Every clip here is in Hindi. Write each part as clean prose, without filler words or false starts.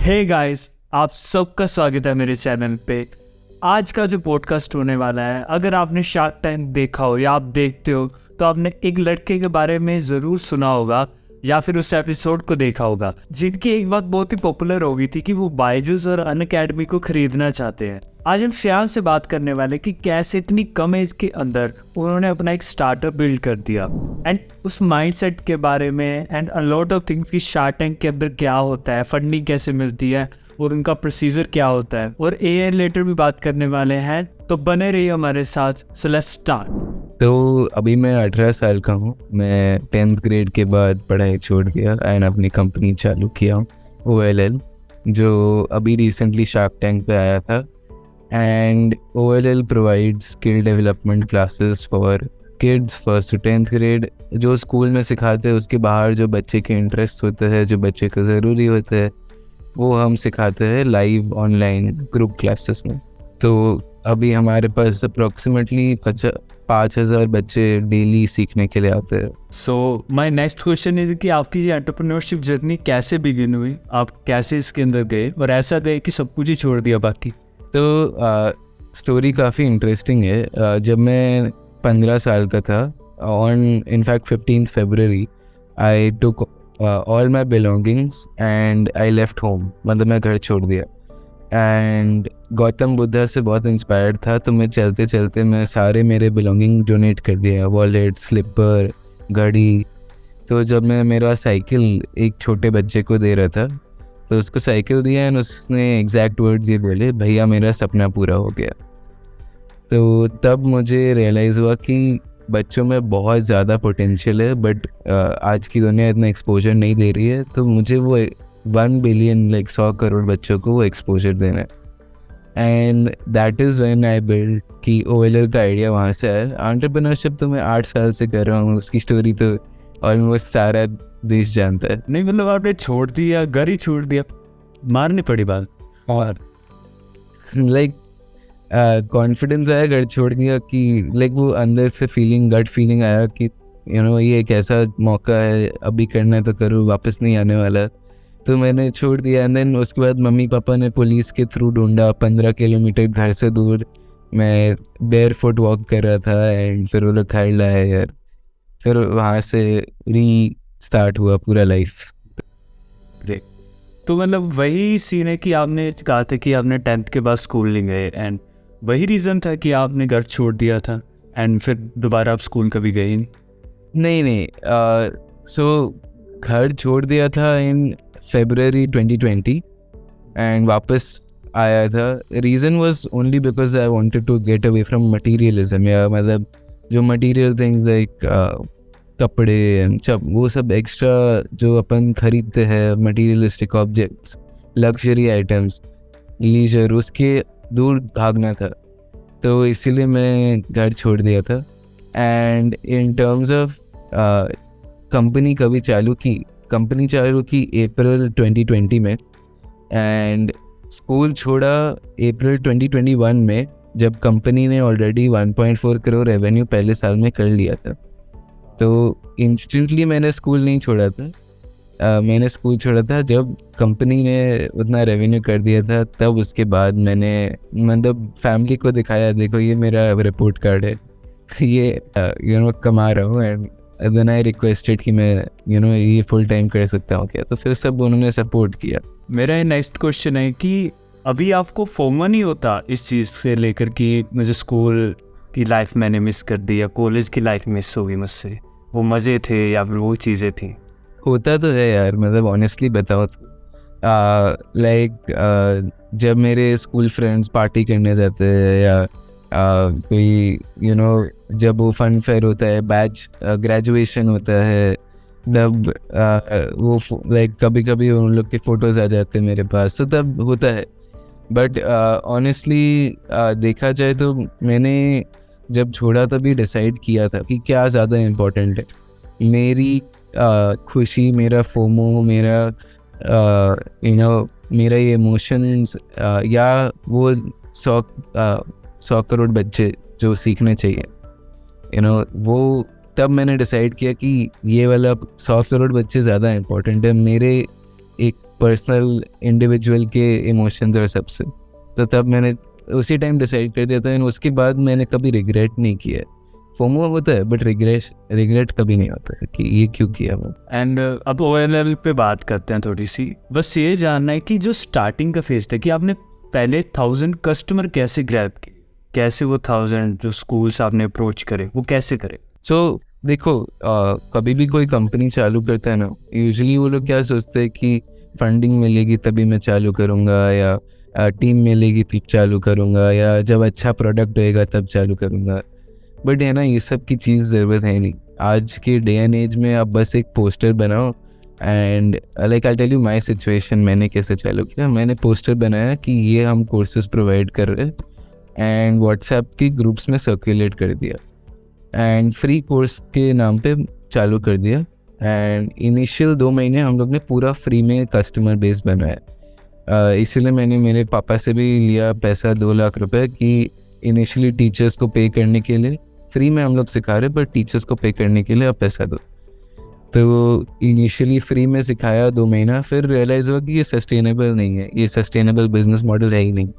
हे गाइस, आप सबका स्वागत है मेरे चैनल पे। आज का जो पॉडकास्ट होने वाला है, अगर आपने शार्क टैंक देखा हो या आप देखते हो तो आपने एक लड़के के बारे में ज़रूर सुना होगा या फिर उस एपिसोड को देखा होगा, जिनकी एक बात बहुत ही पॉपुलर हो गई थी कि वो बायजूस और अनअकैडमी को खरीदना चाहते हैं। आज हम श्रेयांश से बात करने वाले कि कैसे इतनी कम एज के अंदर उन्होंने अपना एक स्टार्टअप बिल्ड कर दिया एंड उस माइंडसेट के बारे में and a lot of things कि शार्क टैंक के अंदर क्या होता है, फंडिंग कैसे मिलती है और उनका प्रोसीजर क्या होता है, और एआई रिलेटेड भी बात करने वाले हैं। तो बने रहिए हमारे साथ। So let's start. तो अभी मैं 18 साल का हूँ। मैं 10th ग्रेड के बाद पढ़ाई छोड़ दिया एंड अपनी कंपनी चालू किया OLL, जो अभी रिसेंटली शार्क टैंक पे आया था। And OLL provides skill development classes for kids 1st to 10th grade. जो स्कूल में सिखाते हैं उसके बाहर जो बच्चे के इंटरेस्ट होते हैं, जो बच्चे को ज़रूरी होते हैं, वो हम सिखाते हैं लाइव ऑनलाइन ग्रुप क्लासेस में। तो अभी हमारे पास अप्रॉक्सीमेटली 5,000 बच्चे डेली सीखने के लिए आते हैं। So my next question is कि आपकी ये एंटरप्रेन्योरशिप जर्नी कैसे बिगिन हुई, आप कैसे इसके अंदर गए और ऐसा गए कि सब कुछ ही छोड़ दिया बाकी? तो स्टोरी काफ़ी इंटरेस्टिंग है। जब मैं 15 साल का था, on in fact 15th February I took all my belongings and I left home. मतलब मैं घर छोड़ दिया एंड गौतम बुद्धा से बहुत इंस्पायर्ड था, तो मैं चलते चलते मैं सारे मेरे बिलोंगिंग डोनेट कर दिया, वॉलेट, स्लीपर, घड़ी। तो जब मैं मेरा साइकिल एक छोटे बच्चे को दे रहा था तो उसको साइकिल दिया एंड उसने एग्जैक्ट वर्ड्स ये बोले, भैया मेरा सपना पूरा हो गया। तो तब मुझे रियलाइज़ हुआ कि बच्चों में बहुत ज़्यादा पोटेंशियल है, बट आज की दुनिया इतना एक्सपोजर नहीं दे रही है। तो मुझे वो 1 बिलियन 100 करोड़ बच्चों को वो एक्सपोजर देना है। And that is when I build कि OLL का आइडिया वहाँ से आया। एंटरप्रेन्योरशिप तो मैं 8 साल से कर रहा हूँ, उसकी स्टोरी तो ऑलमोस्ट सारा देश जानता है। नहीं मतलब आपने छोड़ दिया, घर ही छोड़ दिया, मारनी पड़ी बात। और कॉन्फिडेंस आया, घर छोड़ दिया कि वो अंदर से गट फीलिंग आया कि ये एक ऐसा मौका है, अभी करना है तो करो, वापस नहीं आने वाला। तो मैंने छोड़ दिया। एंड देन उसके बाद मम्मी पापा ने पुलिस के थ्रू ढूंढा। 15 किलोमीटर घर से दूर मैं बेयर फुट वॉक कर रहा था एंड फिर वो लोग घर लाए यार। फिर वहाँ से री स्टार्ट हुआ पूरा लाइफ। तो मतलब वही सीन है कि आपने कहा था कि आपने 10th के बाद स्कूल नहीं गए एंड वही रीज़न था कि आपने घर छोड़ दिया था एंड फिर दोबारा आप स्कूल कभी गए नहीं। सो घर छोड़ दिया था इन February 2020 एंड वापस आया था। Reason was only because I wanted to get away from materialism, या मतलब जो मटीरियल थिंग्स लाइक कपड़े एंड वो सब एक्स्ट्रा जो अपन खरीदते हैं, materialistic objects, luxury items, leisure, उसके दूर भागना था। तो इसीलिए मैं घर छोड़ दिया था। And in terms of company company चालू की अप्रैल 2020 में एंड स्कूल छोड़ा अप्रैल 2021 में, जब कंपनी ने ऑलरेडी 1.4 करोड़ रेवेन्यू पहले साल में कर लिया था। तो इंस्टेंटली मैंने स्कूल नहीं छोड़ा था। मैंने स्कूल छोड़ा था जब कंपनी ने उतना रेवेन्यू कर दिया था। तब उसके बाद मैंने मतलब फैमिली को दिखाया, देखो ये मेरा रिपोर्ट कार्ड है, ये कमा रहा हूँ। एंड देन आई रिक्वेस्टेड कि मैं ये फुल टाइम कर सकता हूँ क्या, तो फिर सब उन्होंने सपोर्ट किया। मेरा ये नेक्स्ट क्वेश्चन है कि अभी आपको फोमो नहीं होता इस चीज़ से लेकर कि मुझे स्कूल की लाइफ मैंने मिस कर दी या कॉलेज की लाइफ मिस हो गई मुझसे, वो मज़े थे या फिर वो चीज़ें थी? होता तो है यार, मतलब ऑनेस्टली बताओ तो जब मेरे स्कूल फ्रेंड्स पार्टी करने जाते हैं या कोई जब वो फन फेयर होता है, बैच ग्रेजुएशन होता है, तब वो कभी कभी उन लोग के फ़ोटोज़ आ जाते हैं मेरे पास, तो तब होता है। बट ऑनेस्टली देखा जाए तो मैंने जब छोड़ा तभी डिसाइड किया था कि क्या ज़्यादा इम्पोर्टेंट है, मेरी खुशी, मेरा फोमो, मेरा मेरा ये इमोशंस या वो 100 करोड़ बच्चे जो सीखने चाहिए, वो तब मैंने डिसाइड किया कि ये वाला 100 करोड़ बच्चे ज़्यादा इम्पोर्टेंट है मेरे एक पर्सनल इंडिविजुअल के इमोशंस और सबसे। तो तब मैंने उसी टाइम डिसाइड कर दिया था, एंड उसके बाद मैंने कभी रिग्रेट नहीं किया। फोमो होता है बट रिग्रेट कभी नहीं होता है कि ये क्यों किया मैं। एंड अब OLL पे बात करते हैं थोड़ी सी। बस ये जानना है कि जो स्टार्टिंग का फेज था कि आपने पहले 1000 कस्टमर कैसे ग्रैब किए, कैसे वो 1000 जो स्कूल्स आपने अप्रोच करे वो कैसे करे? सो देखो, कभी भी कोई कंपनी चालू करता है ना, यूजुअली वो लोग क्या सोचते हैं कि फंडिंग मिलेगी तभी मैं चालू करूँगा, या टीम मिलेगी तब चालू करूँगा, या जब अच्छा प्रोडक्ट होएगा तब चालू करूँगा। बट है ना, ये सब की चीज़ ज़रूरत है नहीं। आज के डे एंड एज में आप बस एक पोस्टर बनाओ, and like I tell you my situation, मैंने कैसे चालू किया। मैंने पोस्टर बनाया कि ये हम कोर्सेज प्रोवाइड कर रहे हैं, एंड व्हाट्सएप के ग्रुप्स में सर्कुलेट कर दिया, एंड फ्री कोर्स के नाम पे चालू कर दिया। एंड इनिशियल 2 महीने हम लोग ने पूरा फ्री में कस्टमर बेस बनाया। इसीलिए मैंने मेरे पापा से भी लिया पैसा 2 लाख रुपए कि इनिशियली टीचर्स को पे करने के लिए फ्री में हम लोग सिखा रहे, बट टीचर्स को पे करने के लिए आप पैसा दो। तो इनिशियली फ्री में सिखाया 2 महीना, फिर रियलाइज़ हुआ कि ये सस्टेनेबल नहीं है, ये सस्टेनेबल बिजनेस मॉडल है ही नहीं,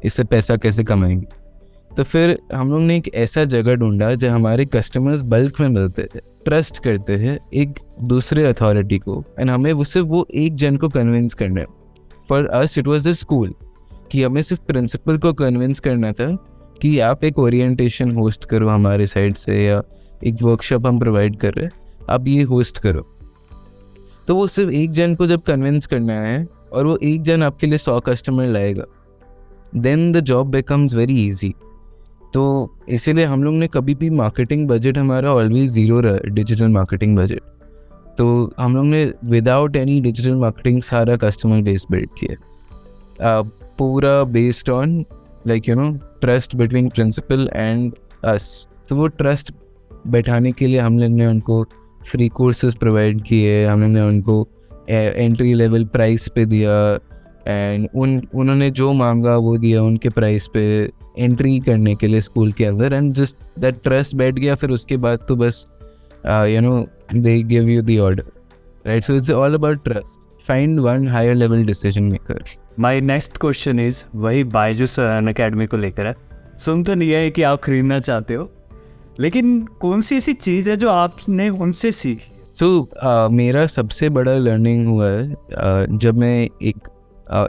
इससे पैसा कैसे कमाएंगे। तो फिर हम लोग ने एक ऐसा जगह ढूंढा जहाँ हमारे कस्टमर्स बल्क में मिलते थे, ट्रस्ट करते हैं एक दूसरे अथॉरिटी को, एंड हमें उससे वो एक जन को कन्विंस करना है। For us it was a school, कि हमें सिर्फ प्रिंसिपल को कन्विंस करना था कि आप एक ओरिएंटेशन होस्ट करो हमारे साइड से, या एक वर्कशॉप हम प्रोवाइड कर रहे हैं, आप ये होस्ट करो। तो वो सिर्फ एक जन को जब कन्विंस करना है और वो एक जन आपके लिए 100 कस्टमर लाएगा, then the job becomes very easy. तो इसीलिए हम लोग ने कभी भी मार्केटिंग बजट हमारा ऑलवेज 0 रहा, डिजिटल मार्केटिंग बजट। तो हम लोग ने विदाउट एनी डिजिटल मार्केटिंग सारा कस्टमर बेस बिल्ड किया, पूरा based on like trust between principal and us. तो वो ट्रस्ट बैठाने के लिए हम लोग ने उनको फ्री कोर्सेज प्रोवाइड किए, हम लोग ने उनको एंट्री लेवल प्राइस पे दिया, एंड उन्होंने जो मांगा वो दिया उनके प्राइस पे एंट्री करने के लिए स्कूल के अंदर, एंड जस्ट दैट ट्रस्ट बैठ गया। फिर उसके बाद तो बस they give you the order, right? So it's all about trust. Find one higher level decision maker. My next question is वही बायजूस अकेडमी को लेकर है। सुन तो नहीं है कि आप खरीदना चाहते हो, लेकिन कौन सी ऐसी चीज़ है जो आपने उनसे सीखी? सो मेरा सबसे बड़ा लर्निंग हुआ है जब मैं एक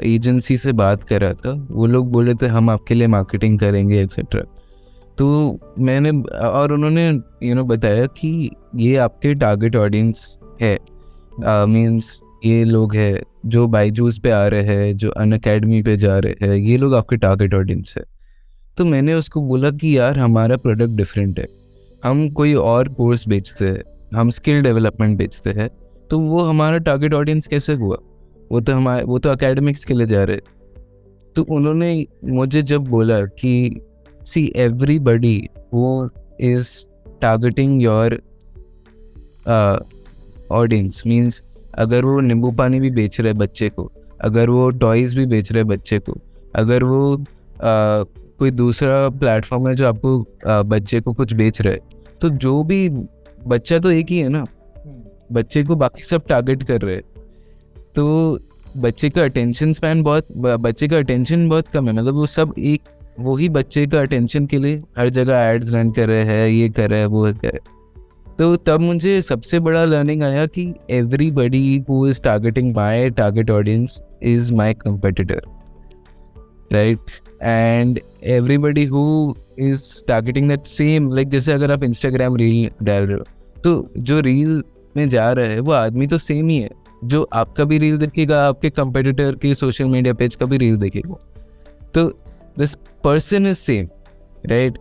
एजेंसी से बात कर रहा था। वो लोग बोले थे हम आपके लिए मार्केटिंग करेंगे एक्सेट्रा। तो मैंने और उन्होंने बताया कि ये आपके टारगेट ऑडियंस है, मींस ये लोग हैं जो बायजूस पे आ रहे हैं, जो अनअकैडमी पे जा रहे हैं, ये लोग आपके टारगेट ऑडियंस है। तो मैंने उसको बोला कि यार हमारा प्रोडक्ट डिफरेंट है, हम कोई और कोर्स बेचते हैं, हम स्किल डेवलपमेंट बेचते हैं, तो वो हमारा टारगेट ऑडियंस कैसे हुआ? वो तो एकेडमिक्स के लिए जा रहे। तो उन्होंने मुझे जब बोला कि see everybody who is targeting your audience, means अगर वो नींबू पानी भी बेच रहे बच्चे को, अगर वो टॉयज़ भी बेच रहे बच्चे को, अगर वो कोई दूसरा प्लेटफॉर्म है जो आपको बच्चे को कुछ बेच रहे, तो जो भी बच्चा तो एक ही है ना, बच्चे को बाकी सब टारगेट कर रहे हैं। तो बच्चे का अटेंशन बहुत कम है, मतलब वो सब एक वही बच्चे का अटेंशन के लिए हर जगह एड्स रन कर रहे हैं, ये कर रहे हैं, वो कर रहे। तो तब मुझे सबसे बड़ा लर्निंग आया कि everybody who is targeting my target audience is my competitor, right? And everybody who is targeting that same, like जैसे अगर आप इंस्टाग्राम रील डाल रहे हो, तो जो रील में जा रहा है वो आदमी तो सेम ही है, जो आपका भी रील देखेगा, आपके कंपेटिटर के सोशल मीडिया पेज का भी रील देखेगा। तो this person is same, right?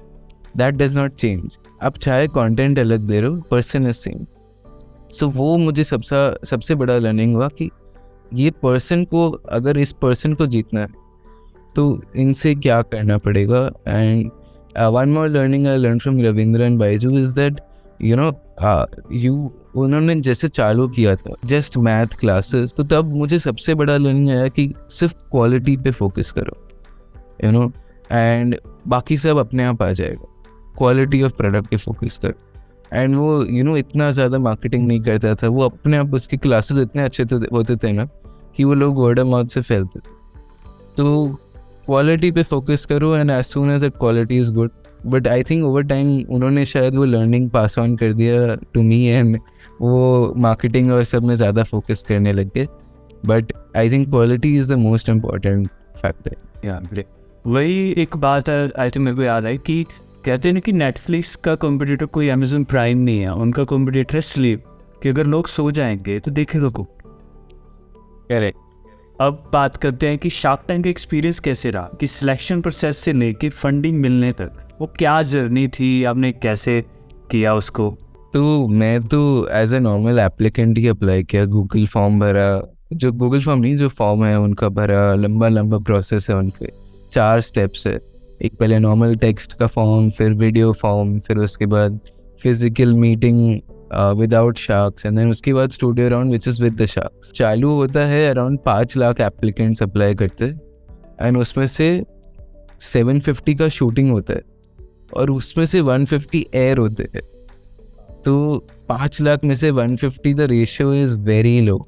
That does not change. आप चाहे कंटेंट अलग दे रहे हो, पर्सन इज सेम। सो वो मुझे सबसे बड़ा लर्निंग हुआ कि ये पर्सन को, अगर इस पर्सन को जीतना है तो इनसे क्या करना पड़ेगा। And one more learning I learn from Ravindra and Byju is that उन्होंने जैसे चालू किया था जस्ट मैथ क्लासेस, तो तब मुझे सबसे बड़ा लर्निंग आया कि सिर्फ क्वालिटी पे फोकस करो, एंड बाकी सब अपने आप आ जाएगा। क्वालिटी ऑफ प्रोडक्ट पे फोकस करो। एंड वो इतना ज़्यादा मार्केटिंग नहीं करता था, वो अपने आप, उसकी क्लासेस इतने अच्छे होते थे ना कि वो लोग वर्ड ऑफ माउथ से फैलते थे। तो क्वालिटी पे फोकस करो and as soon as that quality is good, but I think over time उन्होंने शायद वो लर्निंग पास ऑन कर दिया टू मी एंड वो मार्केटिंग और सब में ज़्यादा फोकस करने लग गए। But I think quality is the most important factor. वही एक बात है आई थिंक मेरे को याद आई कि कहते हैं ना कि नेटफ्लिक्स का कॉम्पिटिटर कोई अमेजोन प्राइम नहीं है, उनका कॉम्पिटिटर है स्लीप, कि अगर लोग सो जाएंगे तो देखेगा को। करेक्ट। अब बात करते हैं कि शार्क टैंक का एक्सपीरियंस कैसे रहा, कि सिलेक्शन प्रोसेस से लेके फंडिंग मिलने तक वो क्या जर्नी थी, आपने कैसे किया उसको? तो मैं तो एज ए नॉर्मल एप्लीकेंट ही अप्लाई किया, गूगल फॉर्म भरा, जो गूगल फॉर्म नहीं जो फॉर्म है उनका भरा, लंबा प्रोसेस है उनके, 4 स्टेप्स है। एक पहले नॉर्मल टेक्स्ट का फॉर्म, फिर वीडियो फॉर्म, फिर उसके बाद physical meeting without sharks and then उसके बाद studio round which is with the sharks. चालू होता है अराउंड 5 लाख एप्लीकेंट्स अप्लाई करते एंड उसमें से 750 का शूटिंग होता है और उसमें से 150 एयर होते हैं। तो 5 लाख में से 150 the ratio is very low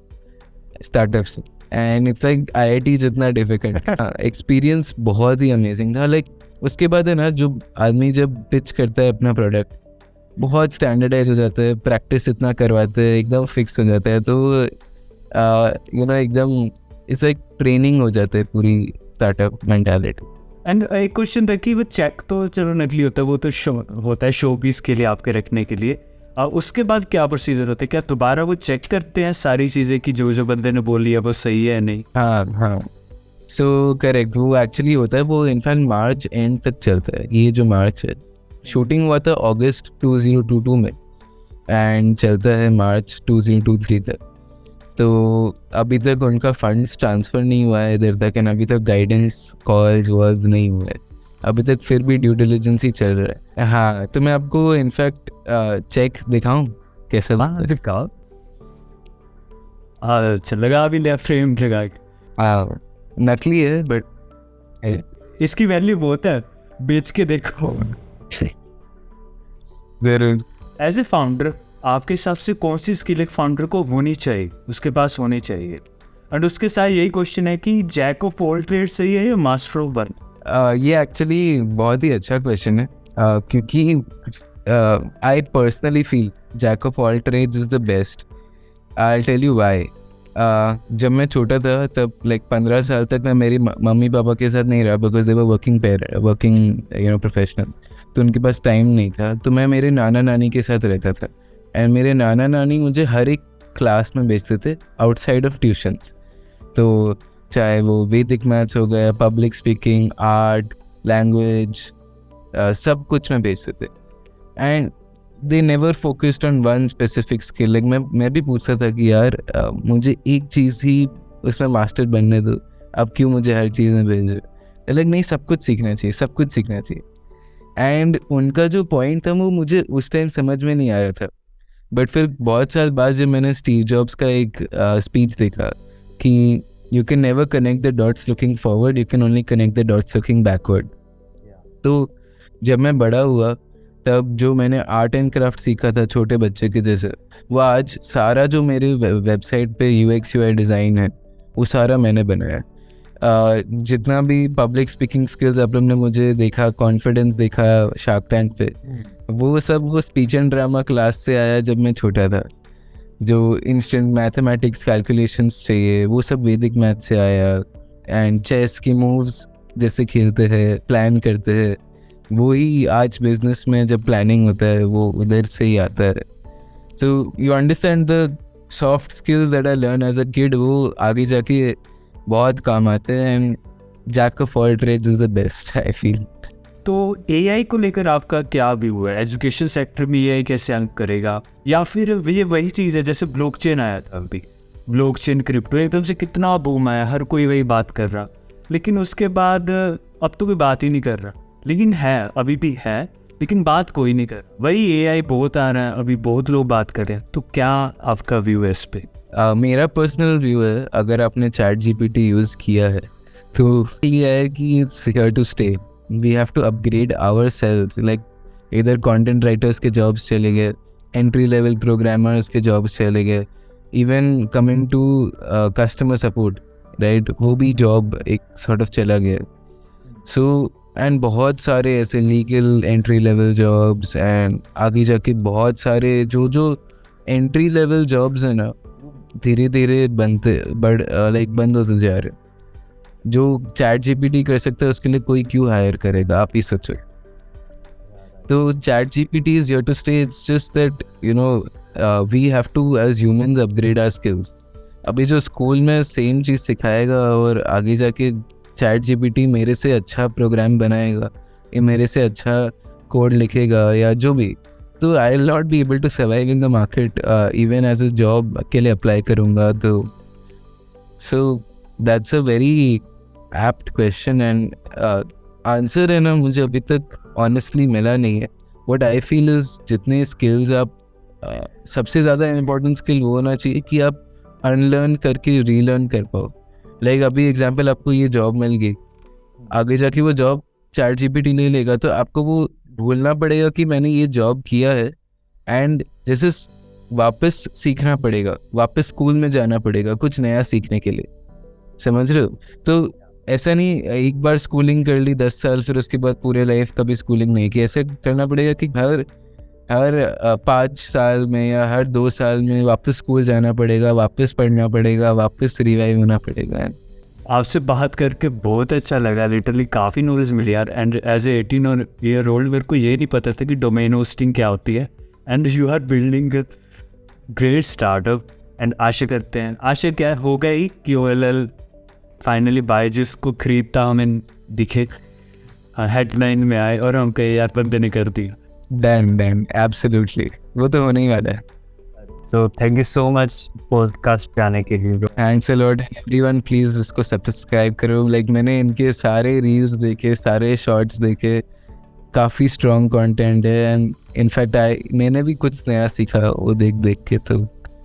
startup से, एंड इट्स लाइक IIT जितना डिफिकल्ट। एक्सपीरियंस बहुत ही अमेजिंग था। लाइक उसके बाद है ना, जो आदमी जब पिच करता है अपना प्रोडक्ट बहुत स्टैंडर्डाइज हो जाता है, प्रैक्टिस इतना करवाते हैं, एकदम फिक्स हो जाता है, तो यू नो एकदम इट्स लाइक ट्रेनिंग हो जाता है पूरी स्टार्टअप मेंटालिटी। एंड एक क्वेश्चन था कि वो चेक तो चलो नकली होता है, वो तो शो होता है शो पीस के लिए आपके रखने के लिए, उसके बाद क्या प्रोसीजर होता है? क्या दोबारा वो चेक करते हैं सारी चीज़ें कि जो बंदे ने बोली है वो सही है नहीं? हाँ सो करेक्ट, वो एक्चुअली होता है, वो इनफैक्ट मार्च एंड तक चलता है। ये जो मार्च है, शूटिंग हुआ था अगस्त 2022 में एंड चलता है मार्च 2023 तक। तो अभी तक उनका फंड्स ट्रांसफ़र नहीं हुआ है इधर तक एंड अभी तक गाइडेंस कॉल्स वर्ड्स नहीं हुए हैं अभी तक, फिर भी ड्यू डिलिजेंस ही चल रहा है। हाँ, तो मैं आपको इनफैक्ट चेक दिखाऊं कैसे? अच्छा लगा अभी ले फ्रेम लगा के। नकली है बट इसकी वैल्यू बहुत है, बेच के देखो। जरूर। एज ए फाउंडर आपके हिसाब से कौन सी स्किल एक फाउंडर को होनी चाहिए, उसके पास होनी चाहिए? एंड उसके साथ यही क्वेश्चन है कि जैक ऑफ ऑल ट्रेड सही है या मास्टर ऑफ वन? ये एक्चुअली बहुत ही अच्छा क्वेश्चन है, क्योंकि I personally feel jack of all trades is the best. I tell you why. जब मैं छोटा था तब लाइक 15 साल तक मैं मेरी मम्मी पापा के साथ नहीं रहा, because they were working professional, तो उनके पास टाइम नहीं था। तो मैं मेरे नाना नानी के साथ रहता था एंड मेरे नाना नानी मुझे हर एक क्लास में भेजते थे आउटसाइड ऑफ ट्यूशन्स। तो चाहे वो वैदिक मैथ्स हो गया, पब्लिक स्पीकिंग, आर्ट, लैंग्वेज, सब कुछ में भेजते थे and they never focused on one specific skill. Like मैं भी पूछता था कि यार मुझे एक चीज़ ही उसमें मास्टर बनने दो, अब क्यों मुझे हर चीज़ में भेज रहे? लाइक नहीं, सब कुछ सीखना चाहिए। एंड उनका जो पॉइंट था वो मुझे उस टाइम समझ में नहीं आया था, बट फिर बहुत साल बाद जब मैंने स्टीव जॉब्स का एक स्पीच देखा कि you can never connect the dots looking forward, you can only connect the dots looking backward. तो जब मैं बड़ा हुआ तब जो मैंने आर्ट एंड क्राफ्ट सीखा था छोटे बच्चे के जैसे, वो आज सारा जो मेरे वेबसाइट पे UX UI डिज़ाइन है वो सारा मैंने बनाया। जितना भी पब्लिक स्पीकिंग स्किल्स आप लोग ने मुझे देखा, कॉन्फिडेंस देखा शार्क टैंक पे, वो सब वो स्पीच एंड ड्रामा क्लास से आया जब मैं छोटा था। जो इंस्टेंट मैथमेटिक्स कैलकुलेशंस चाहिए वो सब वैदिक मैथ से आया, एंड चेस की मूव्स जैसे खेलते हैं, प्लान करते हैं, वो ही आज बिजनेस में जब प्लानिंग होता है वो उधर से ही आता है। So you understand the soft skills that I learn as a kid, वो आगे जाके बहुत काम आते हैं and jack of all trades is the best I feel. तो AI को लेकर आपका क्या व्यू है? एजुकेशन सेक्टर में AI कैसे हेल्प करेगा, या फिर ये वही चीज़ है जैसे ब्लॉकचेन आया था अभी, ब्लॉकचेन क्रिप्टो एकदम से कितना बूम आया, हर कोई वही बात कर रहा, लेकिन उसके बाद अब तो कोई बात ही नहीं कर रहा। लेकिन है, अभी भी है, लेकिन बात कोई नहीं कर। वही AI बहुत आ रहा है, अभी बहुत लोग बात कर रहे हैं, तो क्या आपका व्यू है इस पे? मेरा पर्सनल व्यू है, अगर आपने ChatGPT यूज़ किया है तो ये है कि it's here to stay. We have to upgrade our cells. Like इधर कंटेंट राइटर्स के जॉब्स चले गए, एंट्री लेवल प्रोग्रामर्स के जॉब्स चले गए, even coming to customer support, right, वो भी जॉब एक सॉर्ट ऑफ चला गया. सो एंड बहुत सारे ऐसे legal entry level jobs and आगे जाके बहुत सारे जो एंट्री लेवल जॉब्स हैं ना, धीरे धीरे बंद होते जा रहे. जो चैट जीपीटी कर सकता है उसके लिए कोई क्यों हायर करेगा, आप ही सोचो. तो ChatGPT is here to stay. It's just that we have to as humans upgrade our skills. अभी जो स्कूल में सेम चीज़ सिखाएगा और आगे जाके चैट जीपीटी मेरे से अच्छा प्रोग्राम बनाएगा, ये मेरे से अच्छा कोड लिखेगा या जो भी, तो I will not be able to survive in the market. Even as a job के लिए अप्लाई करूँगा तो. So that's a very apt question and answer है ना मुझे अभी तक ऑनेस्टली मिला नहीं है. व्हाट आई फील इज़ जितने स्किल्स आप सबसे ज़्यादा इम्पोर्टेंट स्किल वो होना चाहिए कि आप अनलर्न करके रीलर्न कर पाओ. लाइक अभी एग्जांपल, आपको ये जॉब मिल गई, आगे जाके वो जॉब चैट जीपीटी ले लेगा तो आपको वो भूलना पड़ेगा कि मैंने ये जॉब किया है, एंड जैसे वापस सीखना पड़ेगा, वापस स्कूल में जाना पड़ेगा कुछ नया सीखने के लिए. समझ रहे हो? तो ऐसा नहीं एक बार स्कूलिंग कर ली 10 साल फिर उसके बाद पूरे लाइफ कभी स्कूलिंग नहीं की. ऐसे करना पड़ेगा कि हर 5 साल में या हर 2 साल में वापस स्कूल जाना पड़ेगा, वापस पढ़ना पड़ेगा, वापस रिवाइव होना पड़ेगा. आपसे बात करके बहुत अच्छा लगा, लिटरली काफ़ी नॉलेज मिली यार. And as a 18 year old मेरे को ये नहीं पता था कि डोमेन होस्टिंग क्या होती है. And you are building a great startup. And आशा करते हैं, आशा क्या होगा ही कि OLL फाइनली बाय जिसको खरीदता हमें दिखे, हेडलाइन में आए और हम कहे यार बंदे ने कर दिया. डन एब्सोल्युटली, वो तो होने ही वाला है. So thank you so much podcast आने के लिए. Thanks a lot everyone. Please इसको सब्सक्राइब करो. लाइक मैंने इनके सारे रील्स देखे, सारे शॉर्ट्स देखे, काफ़ी स्ट्रॉन्ग कंटेंट है. एंड इनफैक्ट मैंने भी कुछ नया सीखा वो देख के. तो